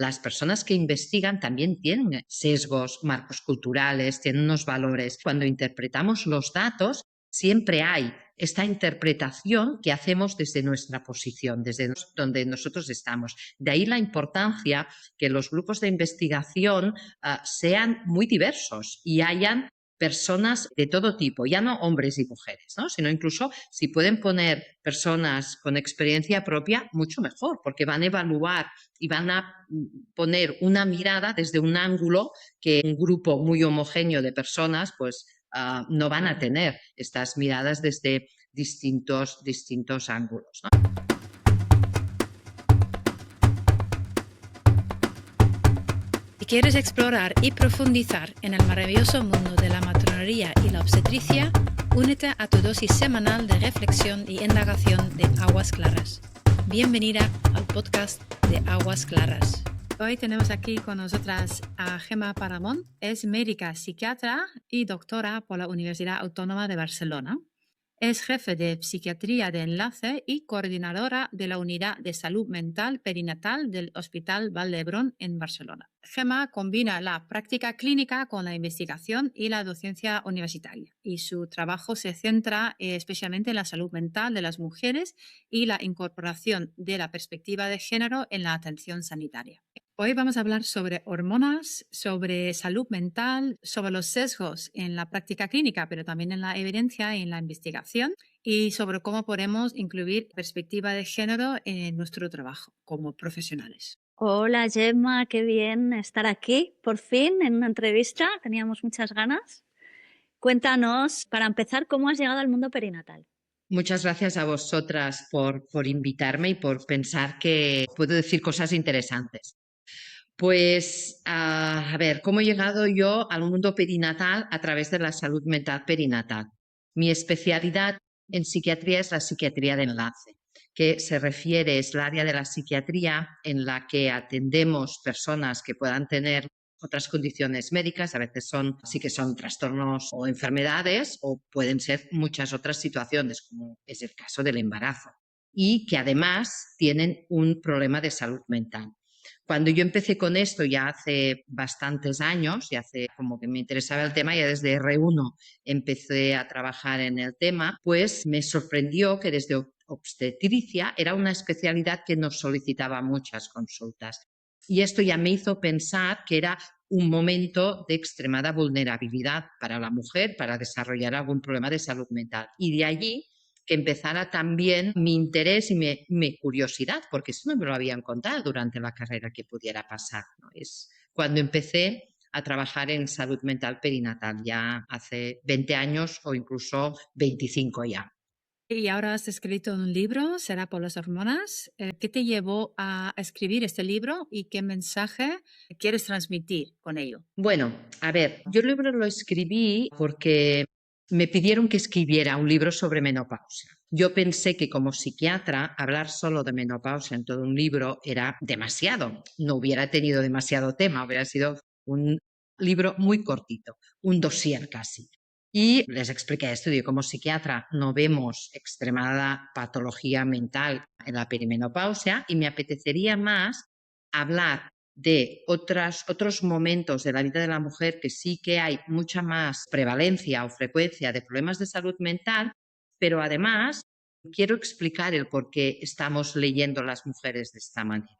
las personas que investigan también tienen sesgos, marcos culturales, tienen unos valores. Cuando interpretamos los datos, siempre hay esta interpretación que hacemos desde nuestra posición, desde donde nosotros estamos. De ahí la importancia que los grupos de investigación sean muy diversos y hayan personas de todo tipo, ya no hombres y mujeres, ¿no? Sino incluso si pueden poner personas con experiencia propia, mucho mejor, porque van a evaluar y van a poner una mirada desde un ángulo que un grupo muy homogéneo de personas pues no van a tener estas miradas desde distintos ángulos, ¿no? Si quieres explorar y profundizar en el maravilloso mundo de la matronería y la obstetricia, únete a tu dosis semanal de reflexión y indagación de Aguas Claras. Bienvenida al podcast de Aguas Claras. Hoy tenemos aquí con nosotras a Gemma Paramón. Es médica psiquiatra y doctora por la Universidad Autónoma de Barcelona. Es jefe de psiquiatría de enlace y coordinadora de la unidad de salud mental perinatal del Hospital Vall d'Hebron en Barcelona. Gemma combina la práctica clínica con la investigación y la docencia universitaria, y su trabajo se centra especialmente en la salud mental de las mujeres y la incorporación de la perspectiva de género en la atención sanitaria. Hoy vamos a hablar sobre hormonas, sobre salud mental, sobre los sesgos en la práctica clínica, pero también en la evidencia y en la investigación, y sobre cómo podemos incluir perspectiva de género en nuestro trabajo como profesionales. Hola Gemma, qué bien estar aquí, por fin, en una entrevista. Teníamos muchas ganas. Cuéntanos, para empezar, ¿cómo has llegado al mundo perinatal? Muchas gracias a vosotras por invitarme y por pensar que puedo decir cosas interesantes. Pues, a ver, ¿cómo he llegado yo al mundo perinatal a través de la salud mental perinatal? Mi especialidad en psiquiatría es la psiquiatría de enlace, que se refiere, es el área de la psiquiatría en la que atendemos personas que puedan tener otras condiciones médicas, a veces sí que son trastornos o enfermedades, o pueden ser muchas otras situaciones, como es el caso del embarazo, y que además tienen un problema de salud mental. Cuando yo empecé con esto ya hace bastantes años, ya hace como que me interesaba el tema, ya desde R1 empecé a trabajar en el tema, pues me sorprendió que desde obstetricia era una especialidad que nos solicitaba muchas consultas. Y esto ya me hizo pensar que era un momento de extremada vulnerabilidad para la mujer para desarrollar algún problema de salud mental. Y de allí que empezara también mi interés y mi curiosidad, porque eso no me lo habían contado durante la carrera que pudiera pasar, ¿no? Es cuando empecé a trabajar en salud mental perinatal, ya hace 20 años o incluso 25 ya. Y ahora has escrito un libro, Será por las hormonas. ¿Qué te llevó a escribir este libro y qué mensaje quieres transmitir con ello? Bueno, a ver, yo el libro lo escribí porque me pidieron que escribiera un libro sobre menopausia. Yo pensé que como psiquiatra hablar solo de menopausia en todo un libro era demasiado. No hubiera tenido demasiado tema, hubiera sido un libro muy cortito, un dossier casi. Y les expliqué esto, digo, como psiquiatra no vemos extremada patología mental en la perimenopausia y me apetecería más hablar de otros momentos de la vida de la mujer que sí que hay mucha más prevalencia o frecuencia de problemas de salud mental, pero además quiero explicar el por qué estamos leyendo las mujeres de esta manera.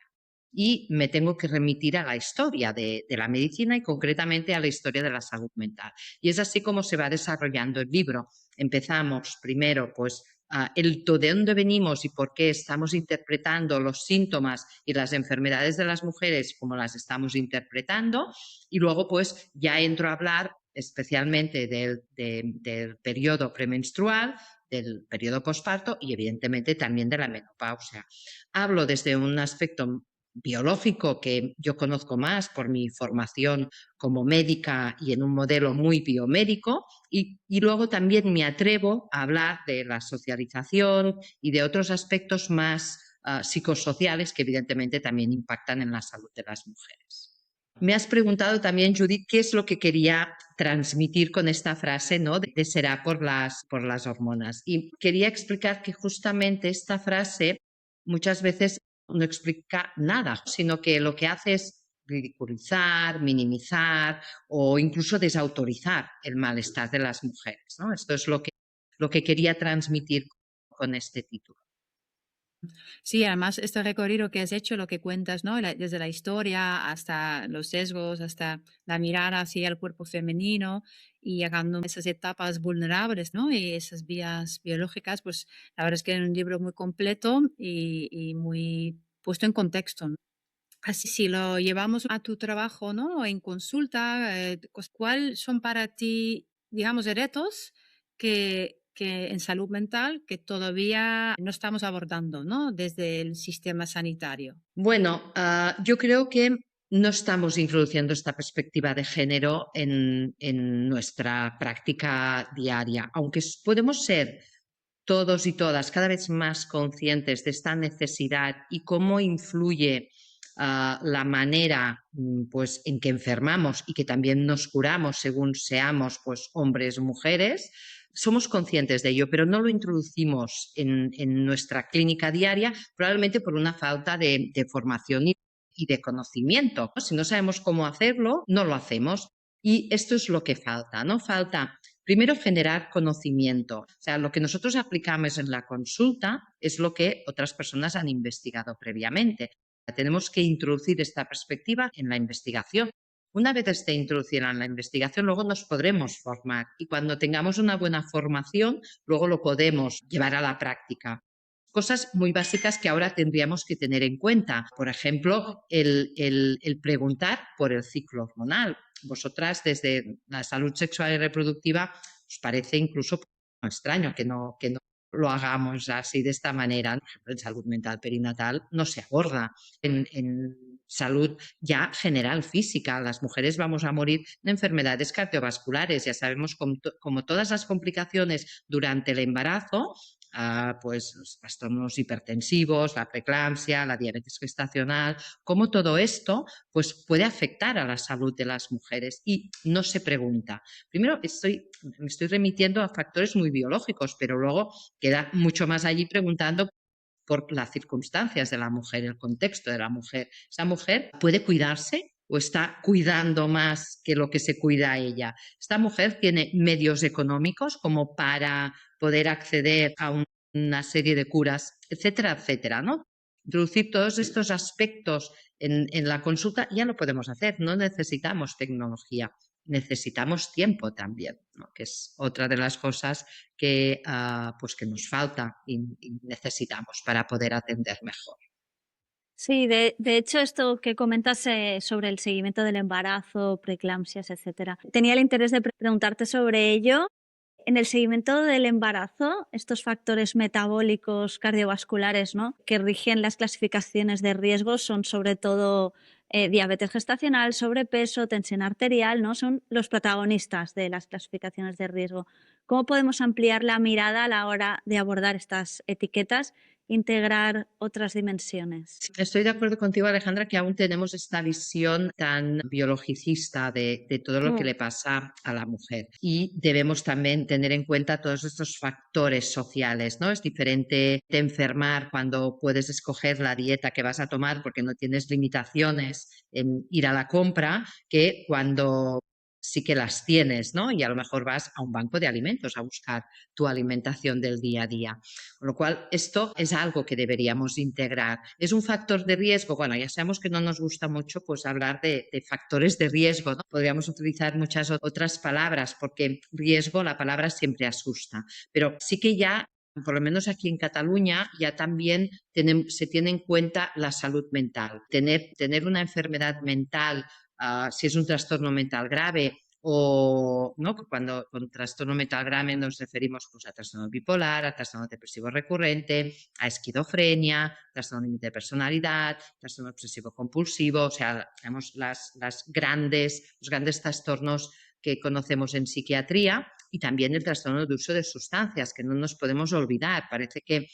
Y me tengo que remitir a la historia de la medicina y concretamente a la historia de la salud mental. Y es así como se va desarrollando el libro. Empezamos primero pues de dónde venimos y por qué estamos interpretando los síntomas y las enfermedades de las mujeres como las estamos interpretando, y luego pues ya entro a hablar especialmente del periodo premenstrual, del periodo posparto y evidentemente también de la menopausia. Hablo desde un aspecto biológico que yo conozco más por mi formación como médica y en un modelo muy biomédico, y luego también me atrevo a hablar de la socialización y de otros aspectos más psicosociales que evidentemente también impactan en la salud de las mujeres. Me has preguntado también, Judith, qué es lo que quería transmitir con esta frase, ¿no? De será por las hormonas. Y quería explicar que justamente esta frase muchas veces no explica nada, sino que lo que hace es ridiculizar, minimizar o incluso desautorizar el malestar de las mujeres, ¿no? Esto es lo que quería transmitir con este título. Sí, además este recorrido que has hecho, lo que cuentas, ¿no? Desde la historia hasta los sesgos, hasta la mirada hacia el cuerpo femenino y llegando a esas etapas vulnerables, ¿no? Y esas vías biológicas, pues la verdad es que es un libro muy completo y muy puesto en contexto, ¿no? Así, si lo llevamos a tu trabajo, ¿no? En consulta, ¿cuáles son para ti, digamos, retos que en salud mental que todavía no estamos abordando, ¿no? Desde el sistema sanitario. Bueno, yo creo que no estamos introduciendo esta perspectiva de género en nuestra práctica diaria, aunque podemos ser todos y todas cada vez más conscientes de esta necesidad y cómo influye la manera pues, en que enfermamos y que también nos curamos según seamos pues, hombres o mujeres. Somos conscientes de ello, pero no lo introducimos en nuestra clínica diaria, probablemente por una falta de formación y de conocimiento. Si no sabemos cómo hacerlo, no lo hacemos. Y esto es lo que falta, ¿no? Falta primero generar conocimiento. O sea, lo que nosotros aplicamos en la consulta es lo que otras personas han investigado previamente. Tenemos que introducir esta perspectiva en la investigación. Una vez esté introducida en la investigación, luego nos podremos formar y cuando tengamos una buena formación, luego lo podemos llevar a la práctica. Cosas muy básicas que ahora tendríamos que tener en cuenta. Por ejemplo, el preguntar por el ciclo hormonal. Vosotras, desde la salud sexual y reproductiva, os parece incluso extraño que no lo hagamos así de esta manera. Por ejemplo, en salud mental perinatal no se aborda. En salud ya general física, las mujeres vamos a morir de enfermedades cardiovasculares. Ya sabemos como todas las complicaciones durante el embarazo, pues los trastornos hipertensivos, la preeclampsia, la diabetes gestacional, cómo todo esto pues, puede afectar a la salud de las mujeres y no se pregunta. Primero me estoy remitiendo a factores muy biológicos, pero luego queda mucho más allí preguntando por las circunstancias de la mujer, el contexto de la mujer. ¿Esa mujer puede cuidarse o está cuidando más que lo que se cuida a ella? ¿Esta mujer tiene medios económicos como para poder acceder a una serie de curas, etcétera, etcétera, ¿no? Introducir todos estos aspectos en la consulta ya lo podemos hacer, no necesitamos tecnología. Necesitamos tiempo también, ¿no? Que es otra de las cosas que, pues que nos falta y necesitamos para poder atender mejor. Sí, de hecho, esto que comentas sobre el seguimiento del embarazo, preeclampsias, etcétera, tenía el interés de preguntarte sobre ello. En el seguimiento del embarazo, estos factores metabólicos cardiovasculares, ¿no?, que rigen las clasificaciones de riesgo son sobre todo diabetes gestacional, sobrepeso, tensión arterial, ¿no? Son los protagonistas de las clasificaciones de riesgo. ¿Cómo podemos ampliar la mirada a la hora de abordar estas etiquetas, integrar otras dimensiones? Estoy de acuerdo contigo, Alejandra, que aún tenemos esta visión tan biologicista de todo lo que le pasa a la mujer. Y debemos también tener en cuenta todos estos factores sociales, ¿no? Es diferente de enfermar cuando puedes escoger la dieta que vas a tomar porque no tienes limitaciones en ir a la compra que cuando sí que las tienes, ¿no? Y a lo mejor vas a un banco de alimentos a buscar tu alimentación del día a día. Con lo cual, esto es algo que deberíamos integrar. ¿Es un factor de riesgo? Bueno, ya sabemos que no nos gusta mucho pues, hablar de factores de riesgo, ¿no? Podríamos utilizar muchas otras palabras porque riesgo, la palabra siempre asusta. Pero sí que ya, por lo menos aquí en Cataluña, ya también se tiene en cuenta la salud mental. Tener una enfermedad mental, si es un trastorno mental grave, o ¿no? Cuando con trastorno mental grave nos referimos pues, a trastorno bipolar, a trastorno depresivo recurrente, a esquizofrenia, trastorno límite de personalidad, trastorno obsesivo compulsivo, o sea, tenemos los grandes trastornos que conocemos en psiquiatría y también el trastorno de uso de sustancias, que no nos podemos olvidar. Parece que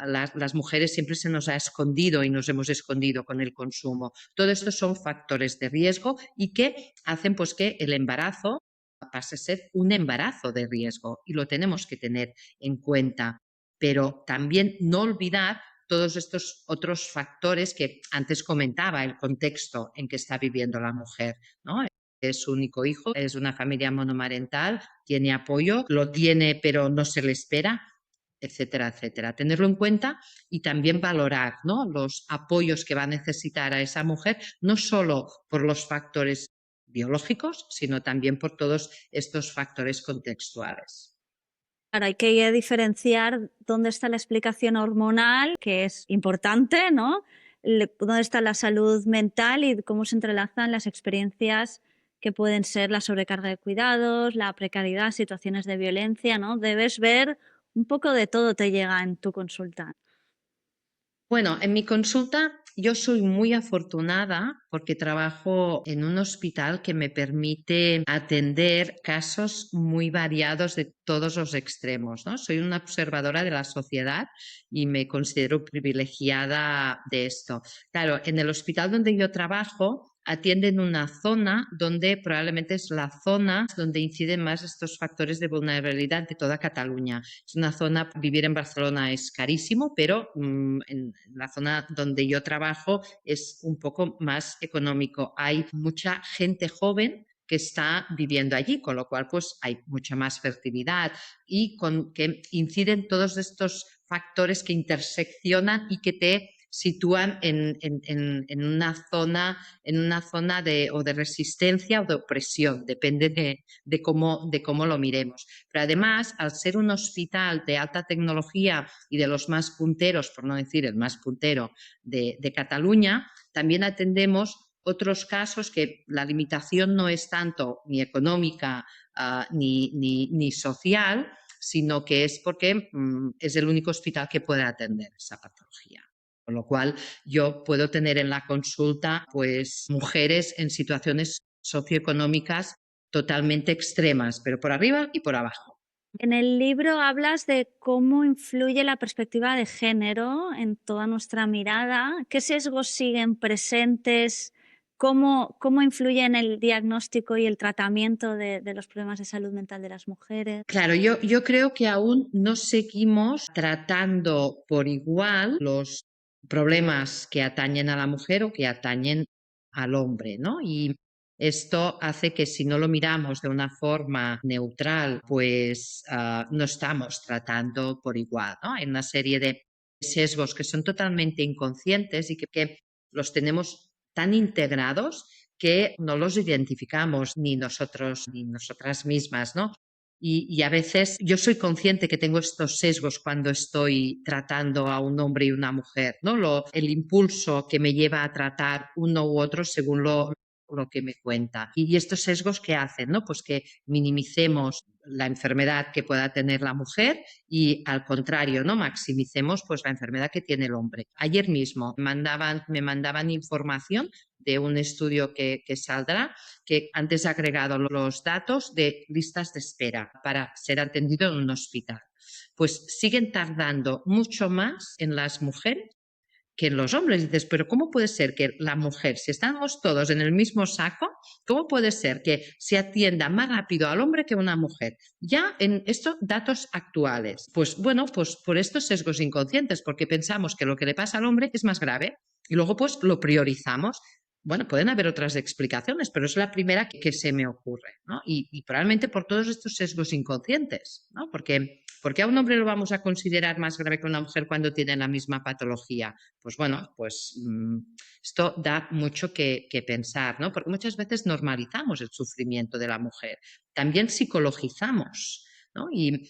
las mujeres siempre se nos ha escondido y nos hemos escondido con el consumo. Todo esto son factores de riesgo y que hacen pues, que el embarazo pase a ser un embarazo de riesgo y lo tenemos que tener en cuenta. Pero también no olvidar todos estos otros factores que antes comentaba, el contexto en que está viviendo la mujer, ¿no? Es su único hijo, es una familia monomarental, tiene apoyo, lo tiene pero no se le espera, etcétera, etcétera. Tenerlo en cuenta y también valorar, ¿no?, los apoyos que va a necesitar a esa mujer, no solo por los factores biológicos, sino también por todos estos factores contextuales. Claro, hay que diferenciar dónde está la explicación hormonal, que es importante, ¿no? Dónde está la salud mental y cómo se entrelazan las experiencias que pueden ser la sobrecarga de cuidados, la precariedad, situaciones de violencia, ¿no? Debes ver un poco de todo te llega en tu consulta. Bueno, en mi consulta yo soy muy afortunada porque trabajo en un hospital que me permite atender casos muy variados de todos los extremos, ¿no? Soy una observadora de la sociedad y me considero privilegiada de esto. Claro, en el hospital donde yo trabajo atienden una zona donde probablemente es la zona donde inciden más estos factores de vulnerabilidad de toda Cataluña. Es una zona, vivir en Barcelona es carísimo, pero en la zona donde yo trabajo es un poco más económico. Hay mucha gente joven que está viviendo allí, con lo cual pues hay mucha más fertilidad y con que inciden todos estos factores que interseccionan y que te sitúan en una zona de resistencia o de opresión, depende de cómo lo miremos. Pero además, al ser un hospital de alta tecnología y de los más punteros, por no decir el más puntero de Cataluña, también atendemos otros casos que la limitación no es tanto ni económica ni social, sino que es porque es el único hospital que puede atender esa patología. Con lo cual, yo puedo tener en la consulta pues mujeres en situaciones socioeconómicas totalmente extremas, pero por arriba y por abajo. En el libro hablas de cómo influye la perspectiva de género en toda nuestra mirada, qué sesgos siguen presentes, cómo influye en el diagnóstico y el tratamiento de los problemas de salud mental de las mujeres. Claro, yo creo que aún no seguimos tratando por igual los problemas que atañen a la mujer o que atañen al hombre, ¿no? Y esto hace que si no lo miramos de una forma neutral, pues no estamos tratando por igual, ¿no? Hay una serie de sesgos que son totalmente inconscientes y que los tenemos tan integrados que no los identificamos ni nosotros ni nosotras mismas, ¿no? Y a veces yo soy consciente que tengo estos sesgos cuando estoy tratando a un hombre y una mujer, ¿no? El impulso que me lleva a tratar uno u otro según lo que me cuenta. Y estos sesgos, ¿qué hacen? ¿No? Pues que minimicemos la enfermedad que pueda tener la mujer y al contrario, ¿no? Maximicemos pues la enfermedad que tiene el hombre. Ayer mismo me mandaban información de un estudio que saldrá, que antes ha agregado los datos de listas de espera para ser atendido en un hospital. Pues siguen tardando mucho más en las mujeres que en los hombres. Dices, pero ¿cómo puede ser que la mujer, si estamos todos en el mismo saco, cómo puede ser que se atienda más rápido al hombre que a una mujer? Ya en estos datos actuales. Pues bueno, pues por estos sesgos inconscientes, porque pensamos que lo que le pasa al hombre es más grave y luego pues lo priorizamos. Bueno, pueden haber otras explicaciones, pero es la primera que se me ocurre, ¿no? Y probablemente por todos estos sesgos inconscientes, ¿no? Porque a un hombre lo vamos a considerar más grave que a una mujer cuando tiene la misma patología. Pues bueno, pues esto da mucho que pensar, ¿no? Porque muchas veces normalizamos el sufrimiento de la mujer, también psicologizamos, ¿no? Y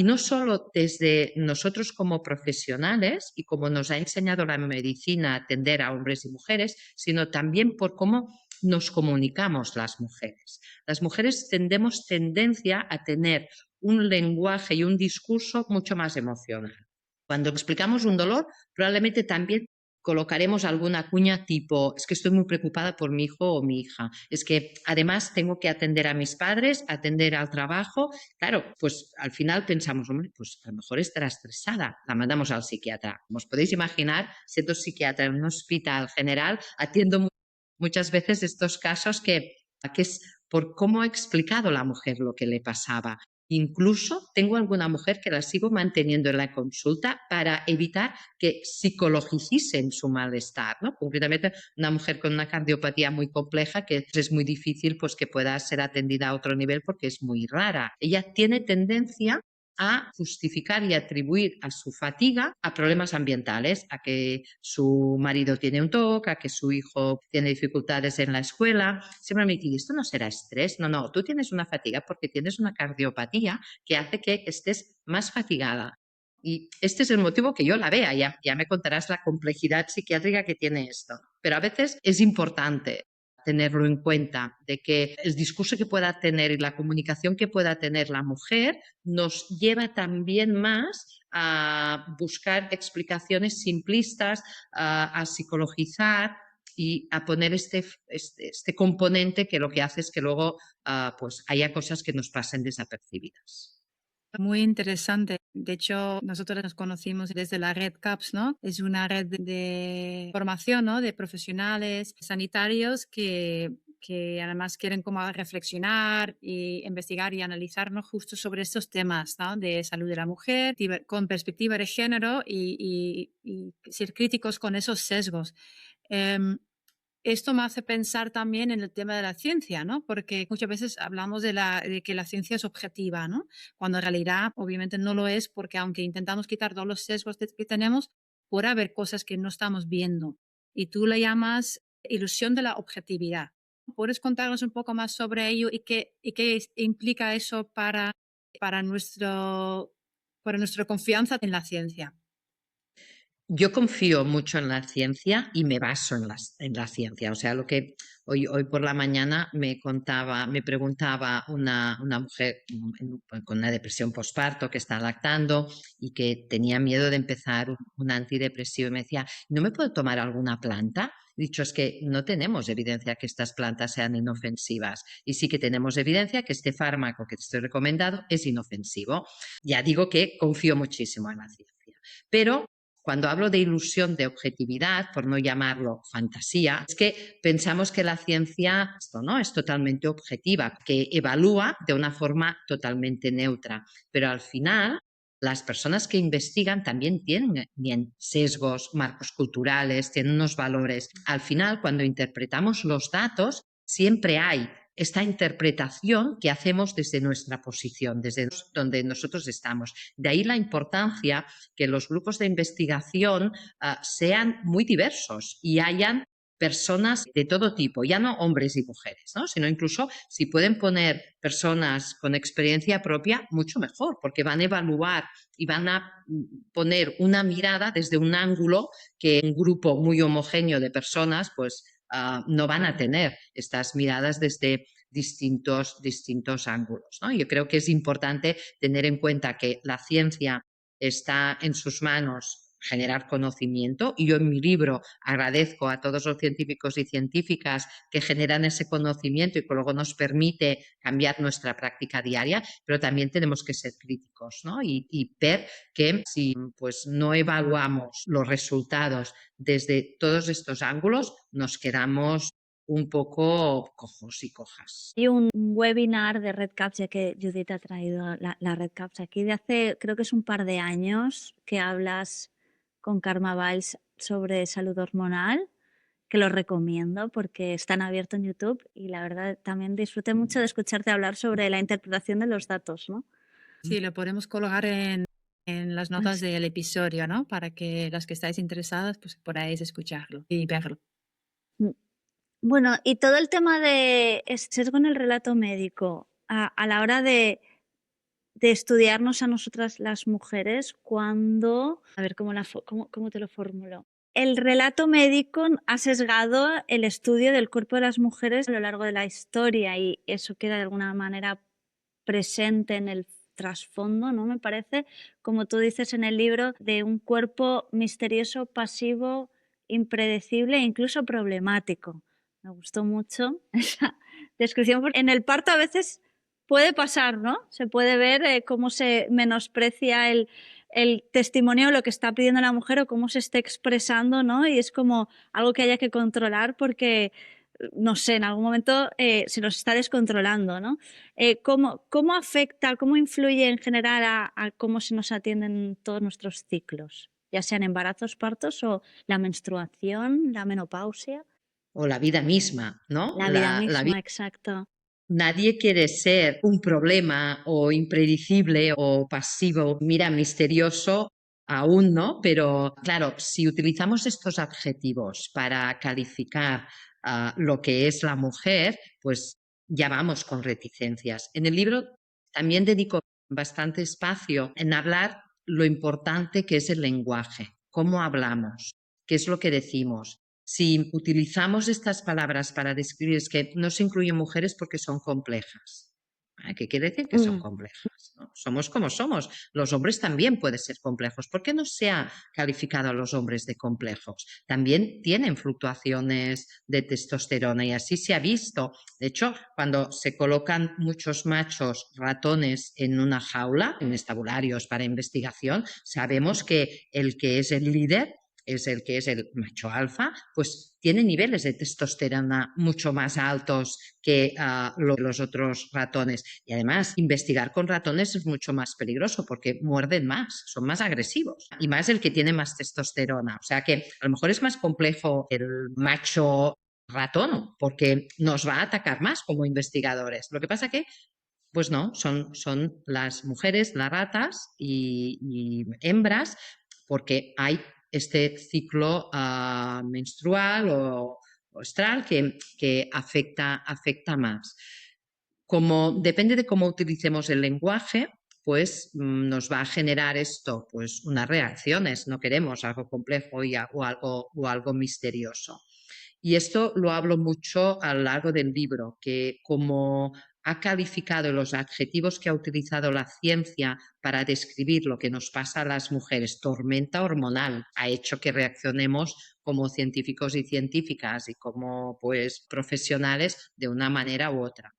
no solo desde nosotros como profesionales y como nos ha enseñado la medicina a atender a hombres y mujeres, sino también por cómo nos comunicamos las mujeres. Las mujeres tenemos tendencia a tener un lenguaje y un discurso mucho más emocional. Cuando explicamos un dolor, probablemente también colocaremos alguna cuña tipo, es que estoy muy preocupada por mi hijo o mi hija, es que además tengo que atender a mis padres, atender al trabajo. Claro, pues al final pensamos, hombre, pues a lo mejor estará estresada, la mandamos al psiquiatra. Como os podéis imaginar, siendo psiquiatra en un hospital general, atiendo muchas veces estos casos que es por cómo ha explicado la mujer lo que le pasaba. Incluso tengo alguna mujer que la sigo manteniendo en la consulta para evitar que psicologicen su malestar, ¿no? Concretamente, una mujer con una cardiopatía muy compleja que es muy difícil pues, que pueda ser atendida a otro nivel porque es muy rara. Ella tiene tendencia a justificar y atribuir a su fatiga a problemas ambientales, a que su marido tiene un TOC, a que su hijo tiene dificultades en la escuela. Siempre me dicen, ¿esto no será estrés? No, no, tú tienes una fatiga porque tienes una cardiopatía que hace que estés más fatigada. Y este es el motivo que yo la vea, ya me contarás la complejidad psiquiátrica que tiene esto. Pero a veces es importante tenerlo en cuenta, de que el discurso que pueda tener y la comunicación que pueda tener la mujer nos lleva también más a buscar explicaciones simplistas, a psicologizar y a poner este componente que lo que hace es que luego pues haya cosas que nos pasen desapercibidas. Muy interesante. De hecho, nosotros nos conocimos desde la red CAPS, ¿no? Es una red de formación, ¿no? De profesionales sanitarios que además quieren como reflexionar y investigar y analizar, ¿no? Justo sobre estos temas, ¿no? De salud de la mujer, con perspectiva de género y ser críticos con esos sesgos. Esto me hace pensar también en el tema de la ciencia, ¿no? Porque muchas veces hablamos de que la ciencia es objetiva, ¿no? Cuando en realidad obviamente no lo es, porque aunque intentamos quitar todos los sesgos que tenemos, puede haber cosas que no estamos viendo. Y tú le llamas ilusión de la objetividad. ¿Puedes contarnos un poco más sobre ello y qué implica eso para nuestra confianza en la ciencia? Yo confío mucho en la ciencia y me baso en la ciencia. O sea, lo que hoy por la mañana me preguntaba una mujer con una depresión postparto que está lactando y que tenía miedo de empezar un antidepresivo y me decía, ¿no me puedo tomar alguna planta? He dicho, es que no tenemos evidencia que estas plantas sean inofensivas y sí que tenemos evidencia que este fármaco que te estoy recomendando es inofensivo. Ya digo que confío muchísimo en la ciencia. Pero cuando hablo de ilusión de objetividad, por no llamarlo fantasía, es que pensamos que la ciencia esto, ¿no? Es totalmente objetiva, que evalúa de una forma totalmente neutra, pero al final las personas que investigan también tienen sesgos, marcos culturales, tienen unos valores. Al final, cuando interpretamos los datos, siempre hay esta interpretación que hacemos desde nuestra posición, desde donde nosotros estamos. De ahí la importancia que los grupos de investigación sean muy diversos y hayan personas de todo tipo, ya no hombres y mujeres, ¿no? Sino incluso si pueden poner personas con experiencia propia, mucho mejor, porque van a evaluar y van a poner una mirada desde un ángulo que un grupo muy homogéneo de personas pues no van a tener estas miradas desde distintos ángulos, ¿no? Yo creo que es importante tener en cuenta que la ciencia está en sus manos generar conocimiento y yo en mi libro agradezco a todos los científicos y científicas que generan ese conocimiento y que luego nos permite cambiar nuestra práctica diaria, pero también tenemos que ser críticos, ¿no? y ver que si pues, no evaluamos los resultados desde todos estos ángulos, nos quedamos un poco cojos y cojas. Hay un webinar de Red Caps, ya que Judith ha traído la Red Caps aquí, de hace, creo que es un par de años, que hablas con Karma Valls sobre salud hormonal, que lo recomiendo porque están abiertos en YouTube y la verdad también disfruté mucho de escucharte hablar sobre la interpretación de los datos, ¿no? Sí, lo podemos colocar en las notas del episodio, ¿no? Para que las que estáis interesadas pues podáis escucharlo y verlo. Bueno, y todo el tema de sesgo en el relato médico, a la hora de estudiarnos a nosotras las mujeres, cuando, a ver cómo te lo formulo. El relato médico ha sesgado el estudio del cuerpo de las mujeres a lo largo de la historia y eso queda de alguna manera presente en el trasfondo, ¿no? Me parece, como tú dices en el libro, de un cuerpo misterioso, pasivo, impredecible e incluso problemático. Me gustó mucho esa descripción, porque en el parto a veces puede pasar, ¿no? Se puede ver cómo se menosprecia el testimonio, lo que está pidiendo la mujer o cómo se está expresando, ¿no? Y es como algo que haya que controlar porque no sé, en algún momento se nos está descontrolando, ¿no? ¿Cómo afecta, cómo influye en general a cómo se nos atienden todos nuestros ciclos? Ya sean embarazos, partos o la menstruación, la menopausia, O la vida misma, ¿no? la vida La misma, exacto. Nadie quiere ser un problema o impredecible o pasivo, mira, misterioso aún, ¿no? Pero claro, si utilizamos estos adjetivos para calificar lo que es la mujer, pues ya vamos con reticencias. En el libro también dedico bastante espacio en hablar lo importante que es el lenguaje, cómo hablamos, qué es lo que decimos. Si utilizamos estas palabras para describir, es que no se incluyen mujeres porque son complejas. ¿Qué quiere decir que son Mm, complejas? ¿No? Somos como somos. Los hombres también pueden ser complejos. ¿Por qué no se ha calificado a los hombres de complejos? También tienen fluctuaciones de testosterona y así se ha visto. De hecho, cuando se colocan muchos machos ratones en una jaula, en estabularios para investigación, sabemos que es el líder es el que es el macho alfa, pues tiene niveles de testosterona mucho más altos que los otros ratones. Y además, investigar con ratones es mucho más peligroso porque muerden más, son más agresivos. Y más el que tiene más testosterona. O sea que a lo mejor es más complejo el macho ratón porque nos va a atacar más como investigadores. Lo que pasa que pues no, son las mujeres, las ratas y hembras, porque hay este ciclo menstrual o estral que afecta más. Como depende de cómo utilicemos el lenguaje, pues nos va a generar esto, pues unas reacciones. No queremos algo complejo o algo misterioso. Y esto lo hablo mucho a lo largo del libro, que como ha calificado los adjetivos que ha utilizado la ciencia para describir lo que nos pasa a las mujeres, tormenta hormonal, ha hecho que reaccionemos como científicos y científicas y como pues profesionales de una manera u otra.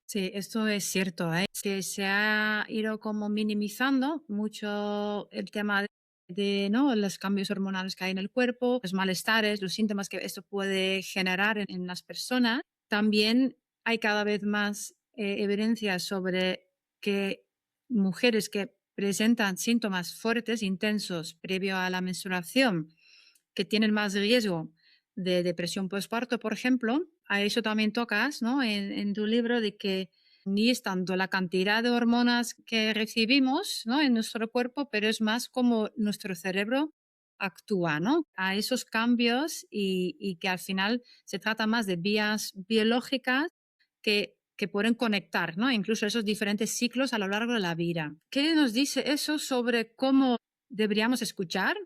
Sí, esto es cierto, ¿eh? Que se ha ido como minimizando mucho el tema de, ¿no? Los cambios hormonales que hay en el cuerpo, los malestares, los síntomas que esto puede generar en las personas. También hay cada vez más evidencia sobre que mujeres que presentan síntomas fuertes, intensos, previo a la menstruación, que tienen más riesgo de depresión postparto, por ejemplo. A eso también tocas, ¿no? En tu libro, de que ni es tanto la cantidad de hormonas que recibimos, ¿no? En nuestro cuerpo, pero es más como nuestro cerebro actúa, ¿no? A esos cambios y que al final se trata más de vías biológicas que pueden conectar, ¿no? Incluso esos diferentes ciclos a lo largo de la vida. ¿Qué nos dice eso sobre cómo deberíamos escuchar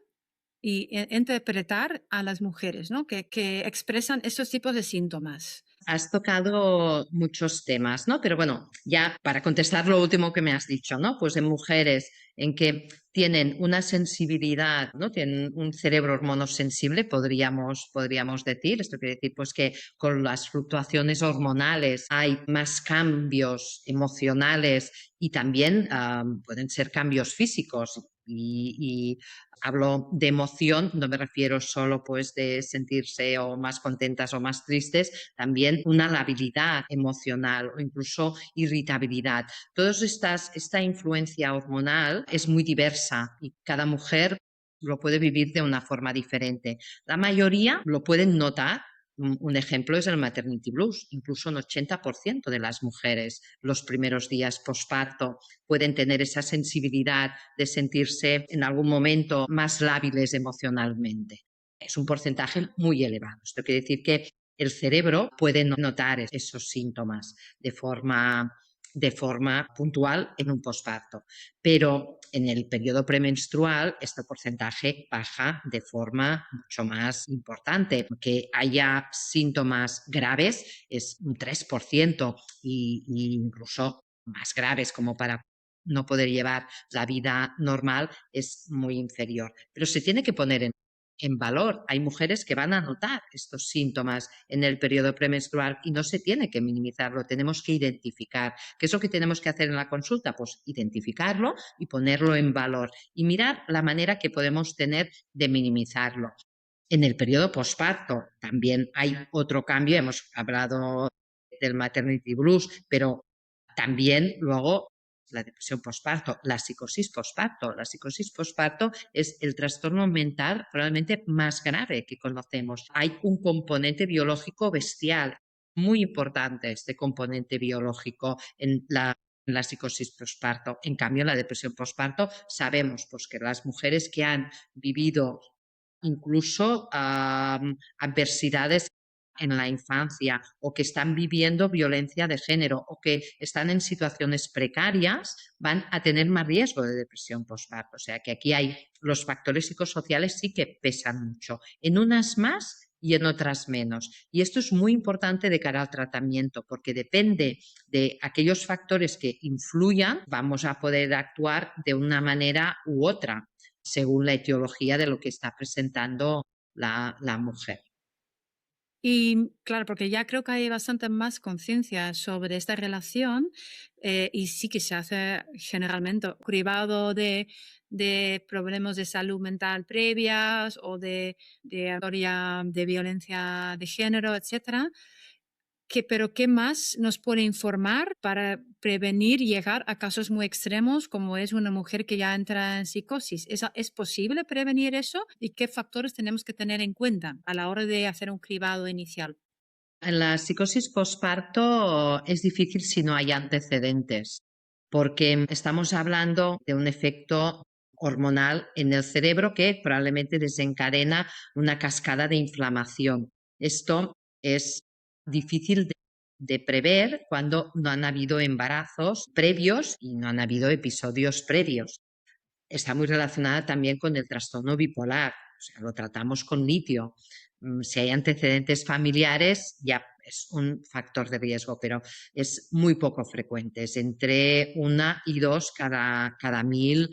y interpretar a las mujeres, ¿no? Que expresan estos tipos de síntomas? Has tocado muchos temas, ¿no? Pero bueno, ya para contestar lo último que me has dicho, ¿no? Pues en mujeres en que tienen una sensibilidad, ¿no? Tienen un cerebro hormonosensible, podríamos decir. Esto quiere decir pues que con las fluctuaciones hormonales hay más cambios emocionales y también pueden ser cambios físicos. Y hablo de emoción, no me refiero solo pues de sentirse o más contentas o más tristes, también una labilidad emocional o incluso irritabilidad. Esta influencia hormonal es muy diversa y cada mujer lo puede vivir de una forma diferente. La mayoría lo pueden notar. Un ejemplo es el maternity blues. Incluso un 80% de las mujeres los primeros días posparto pueden tener esa sensibilidad de sentirse en algún momento más lábiles emocionalmente. Es un porcentaje muy elevado. Esto quiere decir que el cerebro puede notar esos síntomas de forma puntual en un posparto, pero en el periodo premenstrual este porcentaje baja de forma mucho más importante. Que haya síntomas graves es un 3% y incluso más graves como para no poder llevar la vida normal es muy inferior. Pero se tiene que poner en valor. Hay mujeres que van a notar estos síntomas en el periodo premenstrual y no se tiene que minimizarlo, tenemos que identificar. ¿Qué es lo que tenemos que hacer en la consulta? Pues identificarlo y ponerlo en valor y mirar la manera que podemos tener de minimizarlo. En el periodo posparto también hay otro cambio, hemos hablado del maternity blues, pero también luego la depresión posparto, la psicosis posparto. La psicosis posparto es el trastorno mental probablemente más grave que conocemos. Hay un componente biológico bestial, muy importante este componente biológico en la psicosis posparto. En cambio, en la depresión posparto sabemos pues, que las mujeres que han vivido incluso adversidades en la infancia o que están viviendo violencia de género o que están en situaciones precarias van a tener más riesgo de depresión postparto. O sea que aquí hay los factores psicosociales sí que pesan mucho, en unas más y en otras menos. Y esto es muy importante de cara al tratamiento porque depende de aquellos factores que influyan, vamos a poder actuar de una manera u otra según la etiología de lo que está presentando la mujer. Y claro, porque ya creo que hay bastante más conciencia sobre esta relación y sí que se hace generalmente cribado de problemas de salud mental previas o de historia de violencia de género, etcétera. Pero ¿qué más nos puede informar para prevenir llegar a casos muy extremos como es una mujer que ya entra en psicosis? ¿Es posible prevenir eso? ¿Y qué factores tenemos que tener en cuenta a la hora de hacer un cribado inicial? En la psicosis posparto es difícil si no hay antecedentes, porque estamos hablando de un efecto hormonal en el cerebro que probablemente desencadena una cascada de inflamación. Esto es difícil de prever cuando no han habido embarazos previos y no han habido episodios previos. Está muy relacionada también con el trastorno bipolar, o sea, lo tratamos con litio. Si hay antecedentes familiares, ya es un factor de riesgo, pero es muy poco frecuente, es entre 1 y 2 cada 1000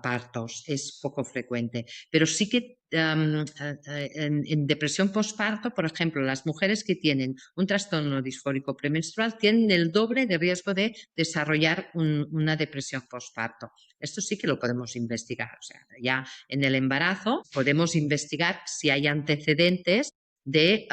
partos, es poco frecuente. Pero sí que en depresión postparto, por ejemplo, las mujeres que tienen un trastorno disfórico premenstrual tienen el doble de riesgo de desarrollar una depresión postparto. Esto sí que lo podemos investigar. O sea, ya en el embarazo podemos investigar si hay antecedentes de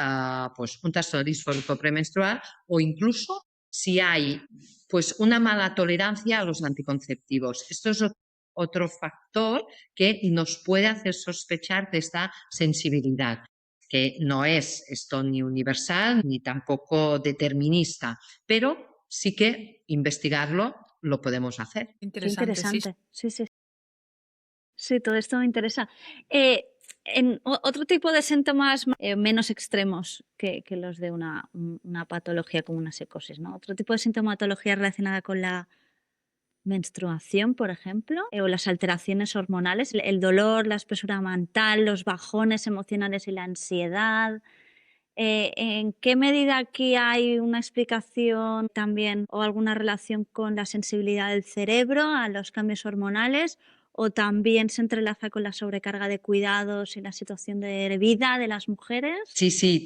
pues un trastorno disfórico premenstrual o incluso si hay pues una mala tolerancia a los anticonceptivos. Esto es otro factor que nos puede hacer sospechar de esta sensibilidad, que no es esto ni universal ni tampoco determinista, pero sí que investigarlo lo podemos hacer. Qué Interesante, sí. interesante. Sí, sí. Sí, todo esto me interesa. Otro tipo de síntomas menos extremos que los de una patología como una psicosis, ¿no? Otro tipo de sintomatología relacionada con la menstruación, por ejemplo, o las alteraciones hormonales, el dolor, la espesura mental, los bajones emocionales y la ansiedad. ¿En qué medida aquí hay una explicación también o alguna relación con la sensibilidad del cerebro a los cambios hormonales? ¿O también se entrelaza con la sobrecarga de cuidados y la situación de vida de las mujeres? Sí,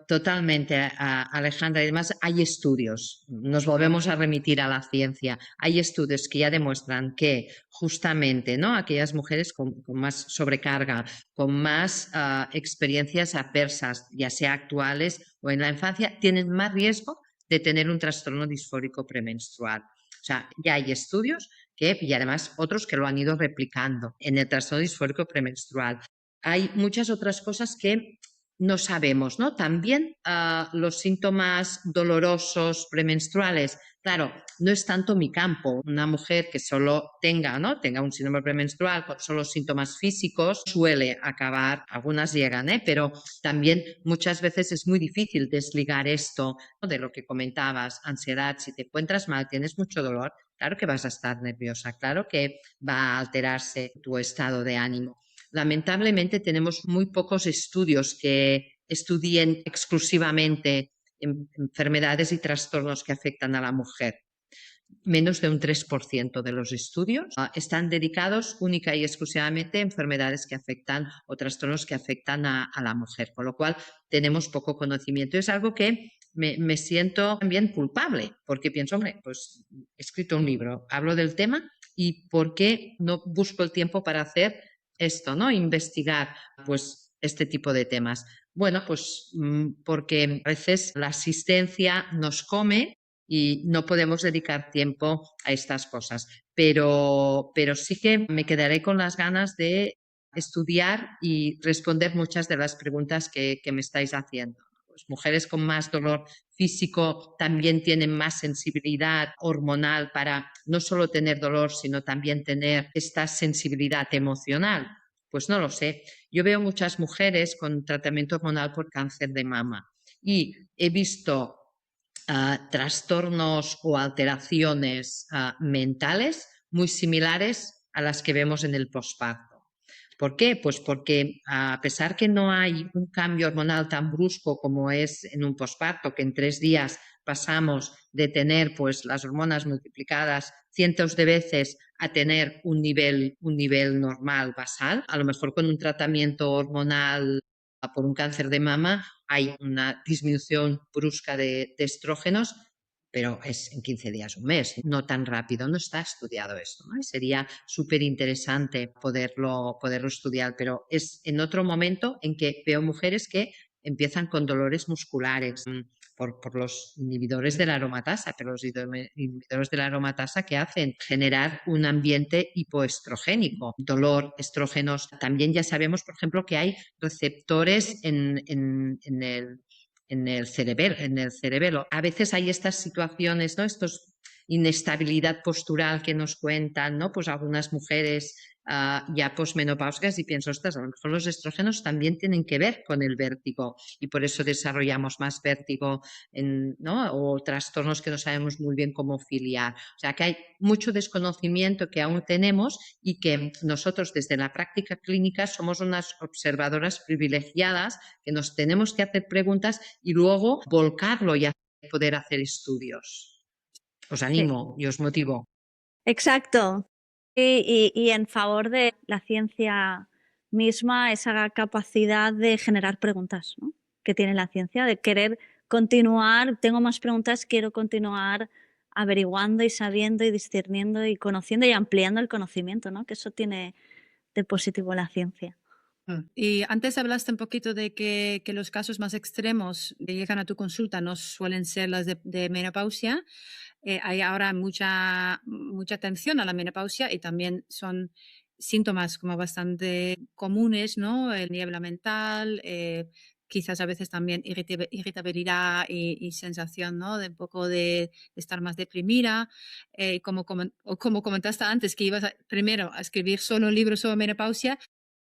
totalmente, Alejandra. Además, hay estudios, nos volvemos a remitir a la ciencia, hay estudios que ya demuestran que justamente, ¿no?, aquellas mujeres con más sobrecarga, con más experiencias adversas, ya sea actuales o en la infancia, tienen más riesgo de tener un trastorno disfórico premenstrual. O sea, ya hay estudios y además otros que lo han ido replicando en el trastorno disfórico premenstrual. Hay muchas otras cosas que no sabemos, ¿no? También los síntomas dolorosos premenstruales, claro, no es tanto mi campo. Una mujer que solo tenga un síndrome premenstrual con solo síntomas físicos suele acabar, algunas llegan, pero también muchas veces es muy difícil desligar esto, ¿no?, de lo que comentabas, ansiedad. Si te encuentras mal, tienes mucho dolor, claro que vas a estar nerviosa, claro que va a alterarse tu estado de ánimo. Lamentablemente tenemos muy pocos estudios que estudien exclusivamente enfermedades y trastornos que afectan a la mujer. Menos de un 3% de los estudios están dedicados única y exclusivamente a enfermedades que afectan o trastornos que afectan a la mujer, con lo cual tenemos poco conocimiento. Es algo que me siento también culpable, porque pienso, hombre, pues he escrito un libro, hablo del tema y ¿por qué no busco el tiempo para hacer esto, ¿no? Investigar, pues este tipo de temas? Bueno, pues porque a veces la asistencia nos come y no podemos dedicar tiempo a estas cosas. Pero sí que me quedaré con las ganas de estudiar y responder muchas de las preguntas que me estáis haciendo. Pues mujeres con más dolor físico también tienen más sensibilidad hormonal para no solo tener dolor, sino también tener esta sensibilidad emocional. Pues no lo sé. Yo veo muchas mujeres con tratamiento hormonal por cáncer de mama y he visto trastornos o alteraciones mentales muy similares a las que vemos en el posparto. ¿Por qué? Pues porque a pesar que no hay un cambio hormonal tan brusco como es en un posparto, que en 3 días pasamos de tener pues las hormonas multiplicadas cientos de veces a tener un nivel normal basal, a lo mejor con un tratamiento hormonal por un cáncer de mama hay una disminución brusca de estrógenos, pero es en 15 días, un mes, no tan rápido, no está estudiado esto, ¿no? Sería súper interesante poderlo estudiar, pero es en otro momento en que veo mujeres que empiezan con dolores musculares por los inhibidores de la aromatasa, pero los inhibidores de la aromatasa que hacen generar un ambiente hipoestrogénico, dolor, estrógenos. También ya sabemos, por ejemplo, que hay receptores en el cerebelo. A veces hay estas situaciones, ¿no? Estos inestabilidad postural que nos cuentan, ¿no? Pues algunas mujeres ya posmenopáusicas y pienso, ostras, a lo mejor los estrógenos también tienen que ver con el vértigo y por eso desarrollamos más vértigo, ¿no? O trastornos que no sabemos muy bien cómo filiar. O sea que hay mucho desconocimiento que aún tenemos y que nosotros desde la práctica clínica somos unas observadoras privilegiadas que nos tenemos que hacer preguntas y luego volcarlo y poder hacer estudios. Os animo y os motivo. Exacto. Y en favor de la ciencia misma, esa capacidad de generar preguntas, ¿no? Que tiene la ciencia, de querer continuar, tengo más preguntas, quiero continuar averiguando y sabiendo y discerniendo y conociendo y ampliando el conocimiento, ¿no? Que eso tiene de positivo la ciencia. Y antes hablaste un poquito de que los casos más extremos que llegan a tu consulta no suelen ser los de menopausia. Hay ahora mucha atención a la menopausia y también son síntomas como bastante comunes, ¿no? El niebla mental, quizás a veces también irritabilidad y sensación, ¿no? De un poco de estar más deprimida. Como comentaste antes, que ibas primero a escribir solo un libro sobre menopausia.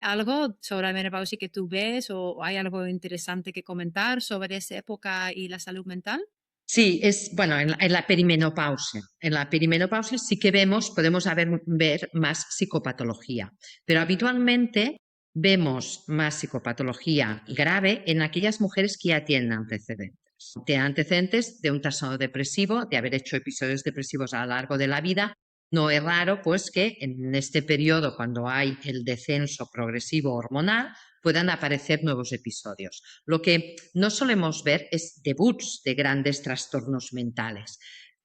¿Algo sobre la menopausia que tú ves o hay algo interesante que comentar sobre esa época y la salud mental? Sí, bueno, en la perimenopausia. En la perimenopausia sí que podemos ver más psicopatología, pero habitualmente vemos más psicopatología grave en aquellas mujeres que ya tienen antecedentes de un trastorno depresivo, de haber hecho episodios depresivos a lo largo de la vida. No es raro pues que en este periodo, cuando hay el descenso progresivo hormonal, puedan aparecer nuevos episodios. Lo que no solemos ver es debuts de grandes trastornos mentales,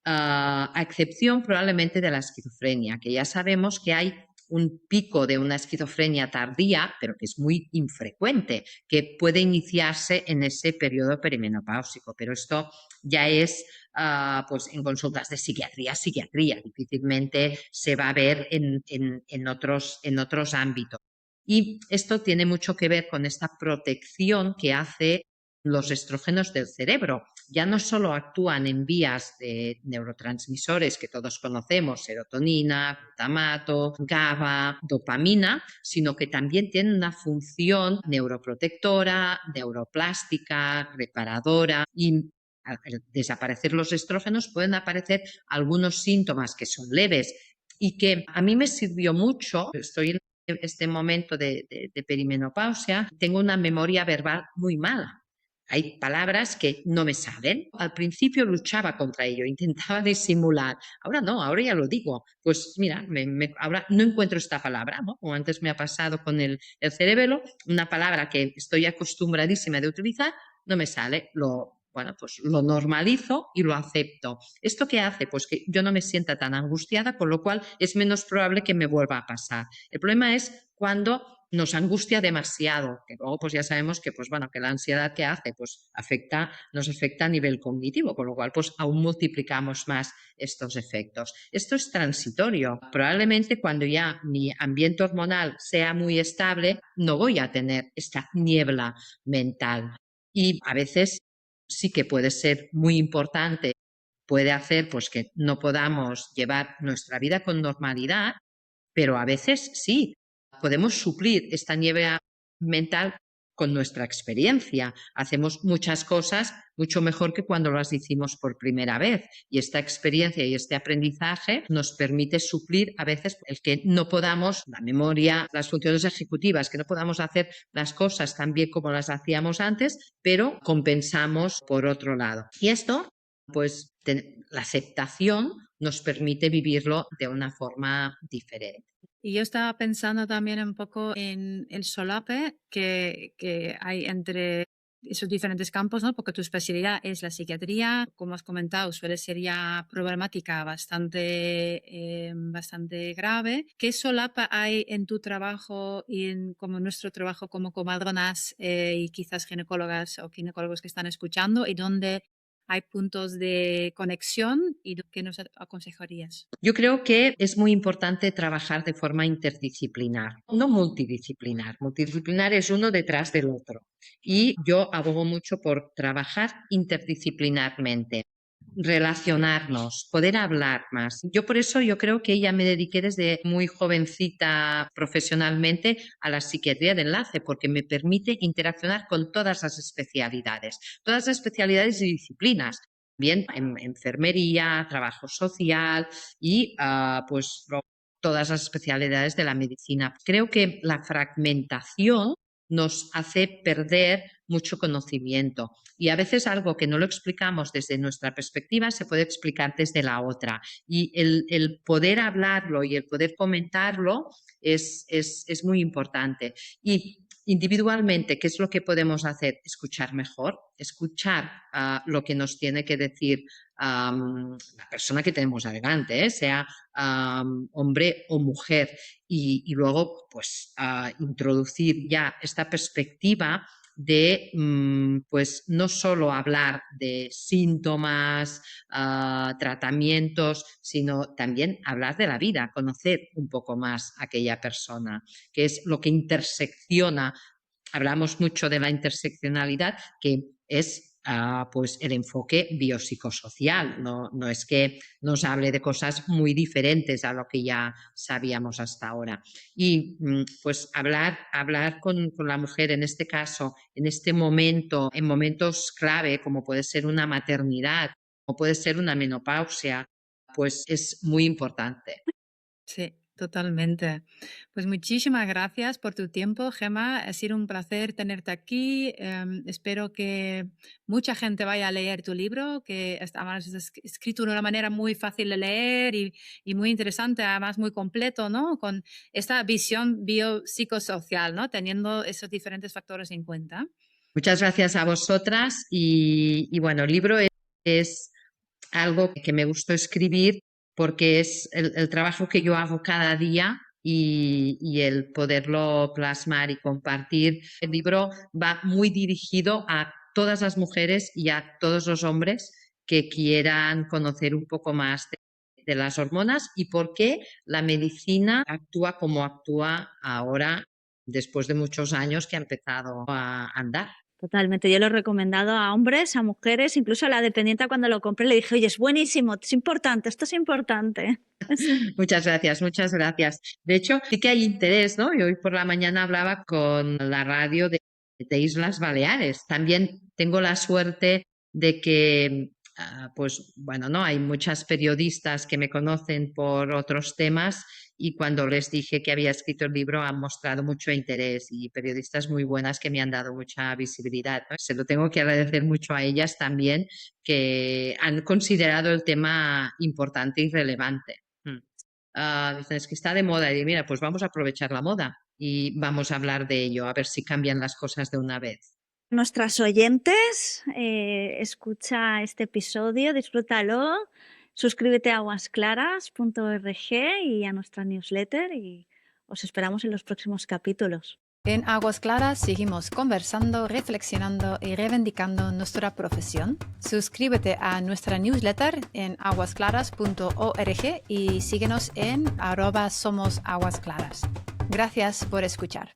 a excepción probablemente de la esquizofrenia, que ya sabemos que hay un pico de una esquizofrenia tardía, pero que es muy infrecuente, que puede iniciarse en ese periodo perimenopáusico, pero esto ya es pues en consultas de psiquiatría, difícilmente se va a ver en otros ámbitos. Y esto tiene mucho que ver con esta protección que hace los estrógenos del cerebro. Ya no solo actúan en vías de neurotransmisores que todos conocemos, serotonina, glutamato, GABA, dopamina, sino que también tienen una función neuroprotectora, neuroplástica, reparadora y al desaparecer los estrógenos pueden aparecer algunos síntomas que son leves y que a mí me sirvió mucho. Estoy en este momento de perimenopausia, tengo una memoria verbal muy mala. Hay palabras que no me salen. Al principio luchaba contra ello, intentaba disimular. Ahora no, ahora ya lo digo. Pues mira, ahora no encuentro esta palabra, ¿no? Como antes me ha pasado con el cerebelo, una palabra que estoy acostumbradísima de utilizar, no me sale. Bueno, pues lo normalizo y lo acepto. ¿Esto qué hace? Pues que yo no me sienta tan angustiada, con lo cual es menos probable que me vuelva a pasar. El problema es cuando nos angustia demasiado, que luego pues ya sabemos que pues bueno, que la ansiedad que hace pues nos afecta a nivel cognitivo, con lo cual pues aún multiplicamos más estos efectos. Esto es transitorio. Probablemente cuando ya mi ambiente hormonal sea muy estable, no voy a tener esta niebla mental. Y a veces sí que puede ser muy importante, puede hacer pues que no podamos llevar nuestra vida con normalidad, pero a veces sí, podemos suplir esta niebla mental con nuestra experiencia. Hacemos muchas cosas mucho mejor que cuando las hicimos por primera vez. Y esta experiencia y este aprendizaje nos permite suplir a veces el que no podamos, la memoria, las funciones ejecutivas, que no podamos hacer las cosas tan bien como las hacíamos antes, pero compensamos por otro lado. Y esto, pues la aceptación nos permite vivirlo de una forma diferente. Y yo estaba pensando también un poco en el solape que hay entre esos diferentes campos, ¿no? Porque tu especialidad es la psiquiatría, como has comentado, suele ser ya problemática bastante grave. ¿Qué solapa hay en tu trabajo y en como nuestro trabajo como comadronas y quizás ginecólogas o ginecólogos que están escuchando y dónde hay puntos de conexión y qué nos aconsejarías? Yo creo que es muy importante trabajar de forma interdisciplinar, no multidisciplinar. Multidisciplinar es uno detrás del otro. Y yo abogo mucho por trabajar interdisciplinarmente, relacionarnos, poder hablar más. Yo por eso yo creo que ya me dediqué desde muy jovencita profesionalmente a la psiquiatría de enlace, porque me permite interaccionar con todas las especialidades y disciplinas. Bien, enfermería, trabajo social y pues todas las especialidades de la medicina. Creo que la fragmentación nos hace perder mucho conocimiento y a veces algo que no lo explicamos desde nuestra perspectiva se puede explicar desde la otra y el poder hablarlo y el poder comentarlo es muy importante. Y individualmente, ¿qué es lo que podemos hacer? Escuchar mejor, escuchar lo que nos tiene que decir la persona que tenemos adelante, sea hombre o mujer, y luego pues introducir ya esta perspectiva de pues no solo hablar de síntomas, tratamientos, sino también hablar de la vida, conocer un poco más a aquella persona, que es lo que intersecciona. Hablamos mucho de la interseccionalidad, que es pues el enfoque biopsicosocial, no es que nos hable de cosas muy diferentes a lo que ya sabíamos hasta ahora. Y pues hablar con la mujer en este caso, en este momento, en momentos clave como puede ser una maternidad o puede ser una menopausia, pues es muy importante. Sí, totalmente. Pues muchísimas gracias por tu tiempo, Gemma. Ha sido un placer tenerte aquí. Espero que mucha gente vaya a leer tu libro, que además es escrito de una manera muy fácil de leer y muy interesante, además muy completo, ¿no? Con esta visión biopsicosocial, ¿no? Teniendo esos diferentes factores en cuenta. Muchas gracias a vosotras y bueno, el libro es algo que me gustó escribir porque es el trabajo que yo hago cada día y el poderlo plasmar y compartir. El libro va muy dirigido a todas las mujeres y a todos los hombres que quieran conocer un poco más de las hormonas y por qué la medicina actúa como actúa ahora, después de muchos años que ha empezado a andar. Totalmente, yo lo he recomendado a hombres, a mujeres, incluso a la dependiente cuando lo compré le dije, oye, es buenísimo, es importante, esto es importante. Muchas gracias, muchas gracias. De hecho, sí que hay interés, ¿no? Y hoy por la mañana hablaba con la radio de Islas Baleares. También tengo la suerte de que, pues bueno, ¿no? Hay muchas periodistas que me conocen por otros temas y cuando les dije que había escrito el libro han mostrado mucho interés y periodistas muy buenas que me han dado mucha visibilidad, ¿no? Se lo tengo que agradecer mucho a ellas también que han considerado el tema importante y relevante. Dicen, es que está de moda. Y digo, mira, pues vamos a aprovechar la moda y vamos a hablar de ello, a ver si cambian las cosas de una vez. Nuestras oyentes, escucha este episodio, disfrútalo, suscríbete a aguasclaras.org y a nuestra newsletter y Os esperamos en los próximos capítulos. En Aguas Claras seguimos conversando, reflexionando y reivindicando nuestra profesión. Suscríbete a nuestra newsletter en aguasclaras.org y síguenos en @somosaguasclaras. Gracias por escuchar.